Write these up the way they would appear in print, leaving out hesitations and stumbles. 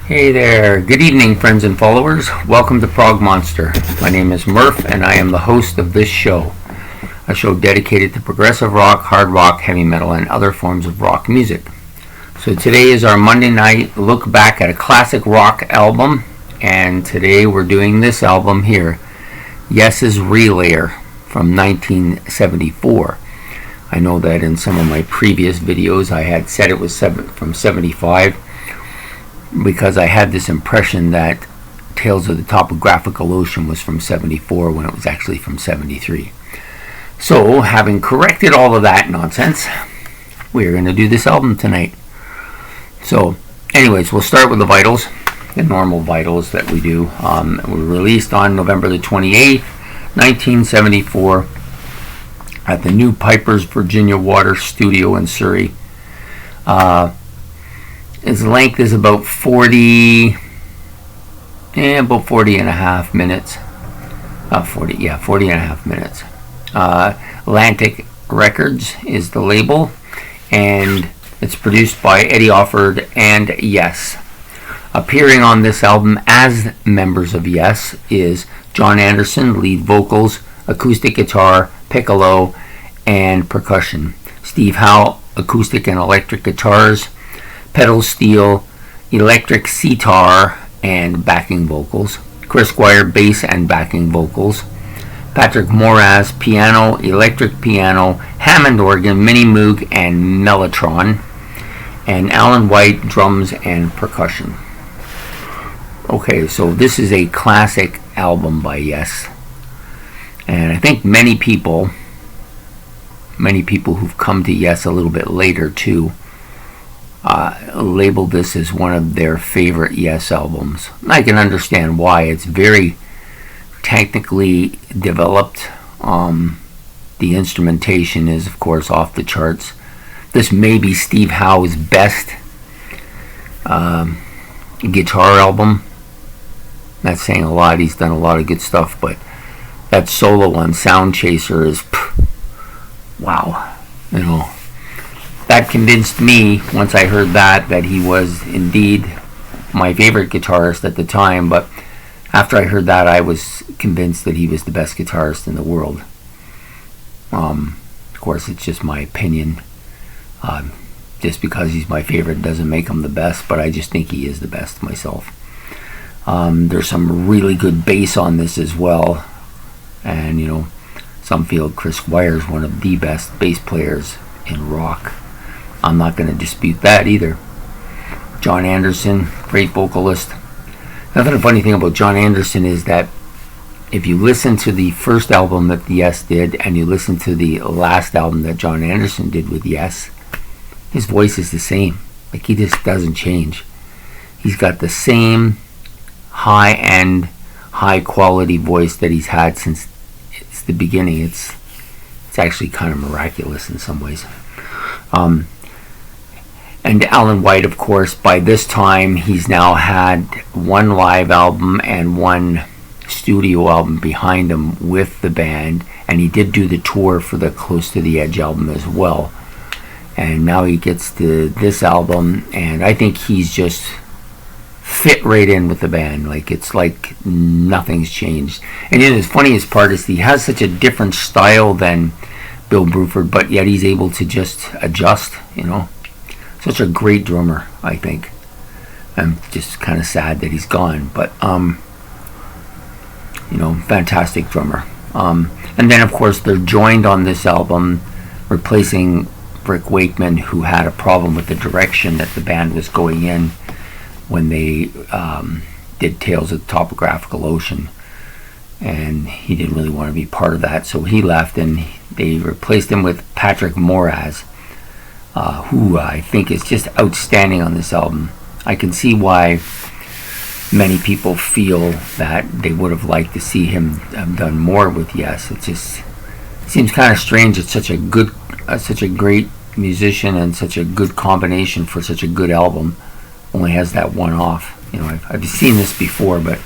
Hey there, good evening friends and followers. Welcome to Prog Monster. My name is Murph and I am the host of this show. A show dedicated to progressive rock, hard rock, heavy metal, and other forms of rock music. So today is our Monday night look back at a classic rock album, and today we're doing this album here, Yes's Relayer from 1974. I know that in some of my previous videos I had said it was from 75, because I had this impression that Tales of the Topographical Ocean was from 74 when it was actually from 73. So, having corrected all of that nonsense, we're going to do this album tonight. So, anyways, we'll start with the vitals, the normal vitals that we do. It was released on November the 28th, 1974 at the New Pipers Virginia Water Studio in Surrey. Its length is about 40 and a half minutes. 40 and a half minutes. Atlantic Records is the label, and it's produced by Eddie Offord and Yes. Appearing on this album as members of Yes is John Anderson, lead vocals, acoustic guitar, piccolo, and percussion. Steve Howe, acoustic and electric guitars, pedal steel, electric sitar, and backing vocals. Chris Squire, bass and backing vocals. Patrick Moraz, piano, electric piano, Hammond organ, mini moog, and mellotron. And Alan White, drums and percussion. Okay, so this is a classic album by Yes. And I think many people who've come to Yes a little bit later too, labeled this as one of their favorite Yes albums. I can understand why. It's very technically developed. The instrumentation is, of course, off the charts. This may be Steve Howe's best guitar album. Not saying a lot. He's done a lot of good stuff, but that solo on Sound Chaser is wow. You know, that convinced me, once I heard that he was indeed my favorite guitarist at the time. But after I heard that, I was convinced that he was the best guitarist in the world. Of course, it's just my opinion. Just because he's my favorite doesn't make him the best, but I just think he is the best myself. There's some really good bass on this as well. And, you know, some feel Chris Squire is one of the best bass players in rock. I'm not going to dispute that either. John Anderson, great vocalist. Another funny thing about John Anderson is that if you listen to the first album that Yes did and you listen to the last album that John Anderson did with Yes, his voice is the same. Like, he just doesn't change. He's got the same high-end, high-quality voice that he's had since it's the beginning. It's actually kind of miraculous in some ways. And Alan White, of course, by this time, he's now had one live album and one studio album behind him with the band, and he did do the tour for the Close to the Edge album as well. And now he gets to this album, and I think he's just fit right in with the band. Like, it's like nothing's changed. And you know, the funniest part is he has such a different style than Bill Bruford, but yet he's able to just adjust, you know. Such a great drummer, I think. I'm just kind of sad that he's gone, but you know, fantastic drummer. And then, of course, they're joined on this album, replacing Rick Wakeman, who had a problem with the direction that the band was going in when they did Tales of the Topographical Ocean, and he didn't really want to be part of that, so he left, and they replaced him with Patrick Moraz, who I think is just outstanding on this album. I can see why many people feel that they would have liked to see him have done more with Yes. It just seems kind of strange. It's such a great musician and such a good combination for such a good album. Only has that one off. You know, I've seen this before, but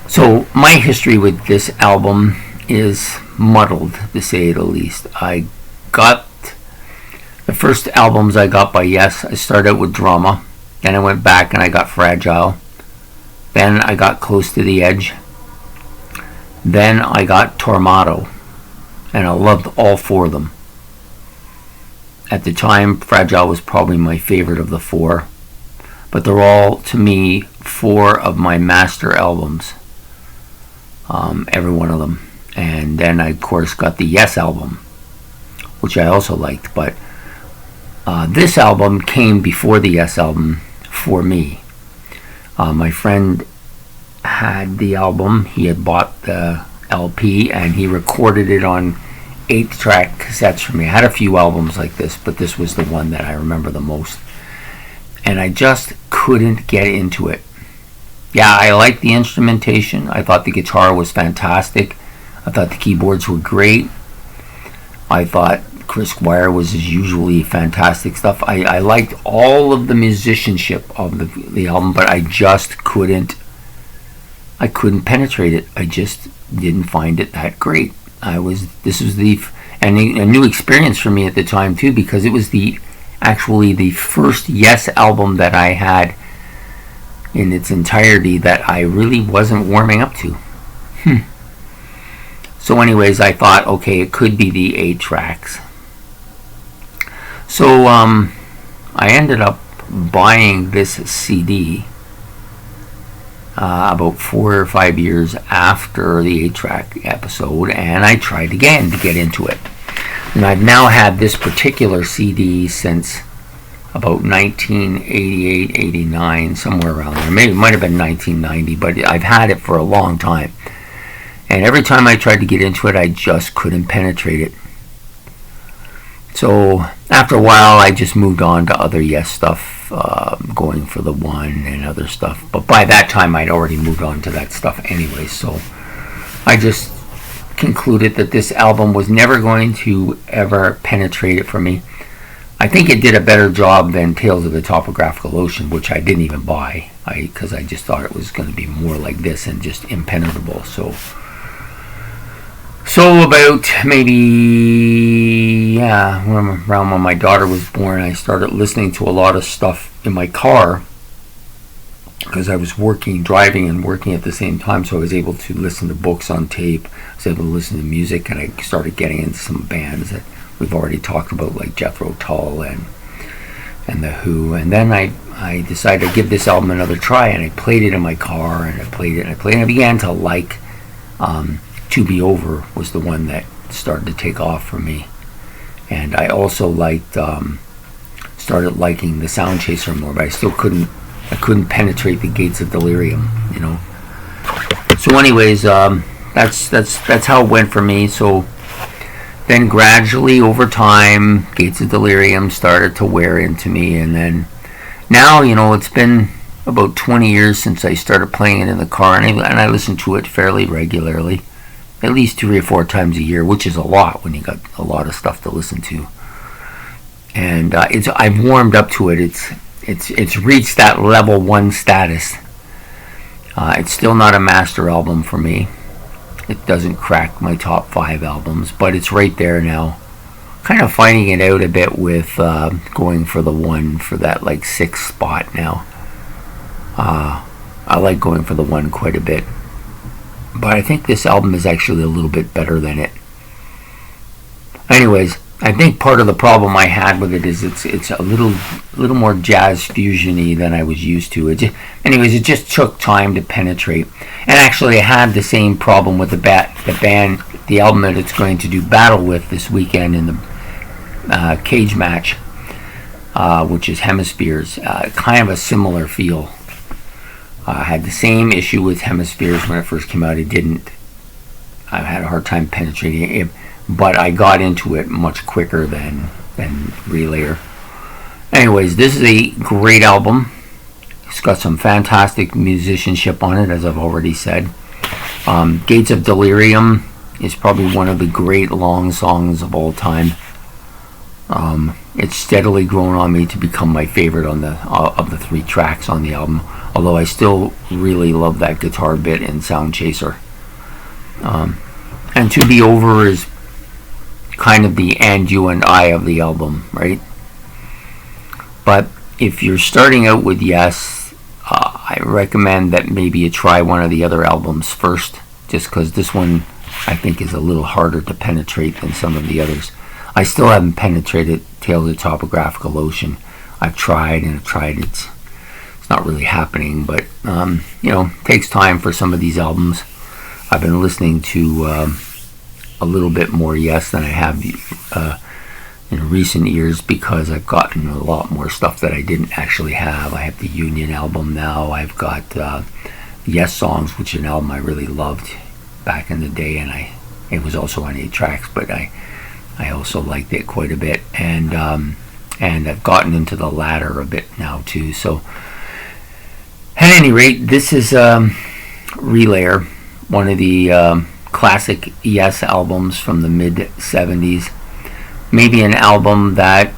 so my history with this album is muddled, to say the least. I got the first albums I got by Yes. I started out with Drama, Then I went back and I got Fragile. Then I got Close to the Edge. Then I got Tormato. And I loved all four of them. At the time, Fragile was probably my favorite of the four. But they're all, to me, four of my master albums. Every one of them. And then I, of course, got the Yes album, which I also liked. But this album came before the Yes album for me. My friend had the album. He had bought the LP and he recorded it on 8-track cassettes for me. I had a few albums like this, but this was the one that I remember the most. And I just couldn't get into it. Yeah, I liked the instrumentation. I thought the guitar was fantastic. I thought the keyboards were great. I thought Chris Squire was as usually fantastic stuff. I liked all of the musicianship of the album, but I just couldn't penetrate it. I just didn't find it that great. This was a new experience for me at the time too, because it was actually the first Yes album that I had in its entirety that I really wasn't warming up to. So anyways, I thought, okay, it could be the 8 tracks. So I ended up buying this CD about 4 or 5 years after the 8-track episode, and I tried again to get into it. And I've now had this particular CD since about 1988, 89, somewhere around there. Maybe it might have been 1990, but I've had it for a long time. And every time I tried to get into it, I just couldn't penetrate it. So after a while, I just moved on to other Yes stuff, Going for the One and other stuff. But by that time, I'd already moved on to that stuff anyway. So I just concluded that this album was never going to ever penetrate it for me. I think it did a better job than Tales of the Topographical Ocean, which I didn't even buy, because I just thought it was going to be more like this and just impenetrable. So about maybe, around when my daughter was born, I started listening to a lot of stuff in my car, because I was driving and working at the same time, so I was able to listen to books on tape. I was able to listen to music, and I started getting into some bands that we've already talked about, like Jethro Tull and The Who. And then I decided to give this album another try, and I played it in my car, and I played it, and I began to like To Be Over was the one that started to take off for me. And I also started liking the Sound Chaser more, but I still couldn't penetrate the Gates of Delirium, So anyways, that's how it went for me. So then gradually over time, Gates of Delirium started to wear into me, and then now, it's been about 20 years since I started playing it in the car, and I listen to it fairly regularly, at least 3 or 4 times a year, which is a lot when you got a lot of stuff to listen to. And I've warmed up to it. It's reached that level 1 status. It's still not a master album for me. It doesn't crack my top 5 albums, but it's right there now. Kind of finding it out a bit with Going for the One for that 6th spot now. I like Going for the One quite a bit, but I think this album is actually a little bit better than it. Anyways, I think part of the problem I had with it is it's a little more jazz fusion-y than I was used to. It just took time to penetrate. And actually, I had the same problem with the album that it's going to do battle with this weekend in the cage match, which is Hemispheres. Kind of a similar feel. I had the same issue with Hemispheres when it first came out. I had a hard time penetrating it. But I got into it much quicker than Relayer. Anyways, this is a great album. It's got some fantastic musicianship on it, as I've already said. Gates of Delirium is probably one of the great long songs of all time. It's steadily grown on me to become my favorite of the 3 tracks on the album. Although I still really love that guitar bit in Sound Chaser. And To Be Over is kind of the And You and I of the album, right? But if you're starting out with Yes, I recommend that maybe you try one of the other albums first, just because this one I think is a little harder to penetrate than some of the others. I still haven't penetrated Tales of Topographical Ocean. I've tried and tried. It's not really happening, but it takes time for some of these albums. I've been listening to a little bit more Yes than I have in recent years, because I've gotten a lot more stuff that I didn't actually have. I have the Union album now. I've got Yes Songs, which is an album I really loved back in the day, and it was also on 8 tracks, but I also liked it quite a bit, and I've gotten into the latter a bit now too. So at any rate, this is Relayer, one of the classic Yes albums from the mid 70s. Maybe an album that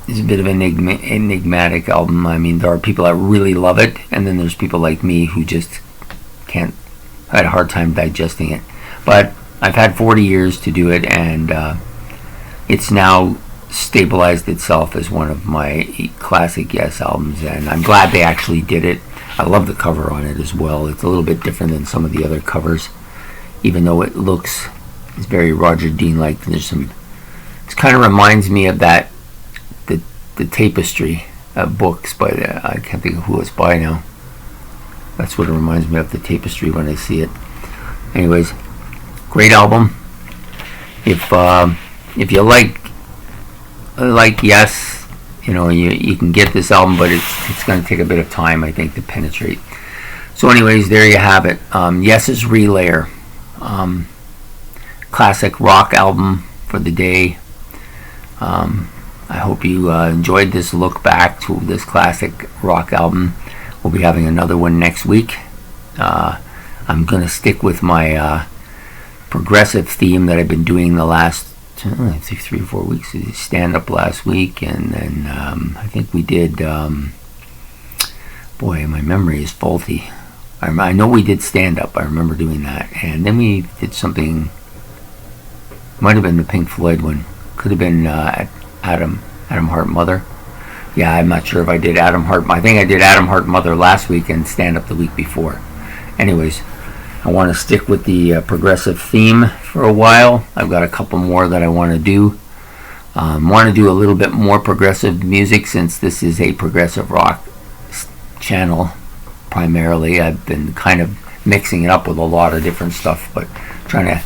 is a bit of an enigmatic album. I mean, there are people that really love it, and then there's people like me who just had a hard time digesting it. But I've had 40 years to do it, and it's now stabilized itself as one of my classic Yes albums, and I'm glad they actually did it. I love the cover on it as well. It's a little bit different than some of the other covers, even though it's very Roger Dean-like. It kind of reminds me of the Tapestry books by I can't think of who it's by now. That's what it reminds me of, the Tapestry, when I see it. Anyways, great album. If you like Yes, you can get this album, but it's going to take a bit of time, I think, to penetrate. So anyways, there you have it. Yes's Relayer, classic rock album for the day. I hope you enjoyed this look back to this classic rock album. We'll be having another one next week. I'm going to stick with my progressive theme that I've been doing the last 3 or 4 weeks. Stand up last week, and then I think we did boy, my memory is faulty. I know we did stand up. I remember doing that, and then we did something. Might have been the Pink Floyd one. Could have been Adam Hart Mother. Yeah, I'm not sure if I did Adam Hart. I think I did Adam Hart Mother last week and stand up the week before. Anyways, I want to stick with the progressive theme for a while. I've got a couple more that I want to do. Want to do a little bit more progressive music, since this is a progressive rock channel primarily. I've been kind of mixing it up with a lot of different stuff, but trying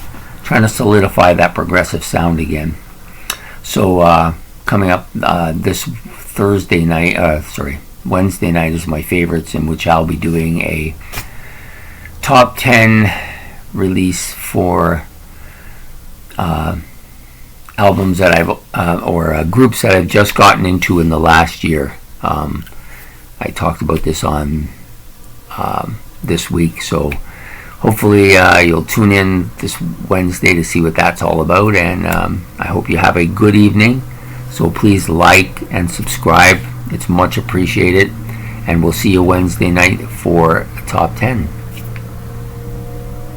to solidify that progressive sound again. So coming up this Wednesday night is my favorites, in which I'll be doing a top 10 release for albums that or groups that I've just gotten into in the last year. I talked about this on this week, so hopefully you'll tune in this Wednesday to see what that's all about, and I hope you have a good evening. So please like and subscribe. It's much appreciated, and we'll see you Wednesday night for Top 10.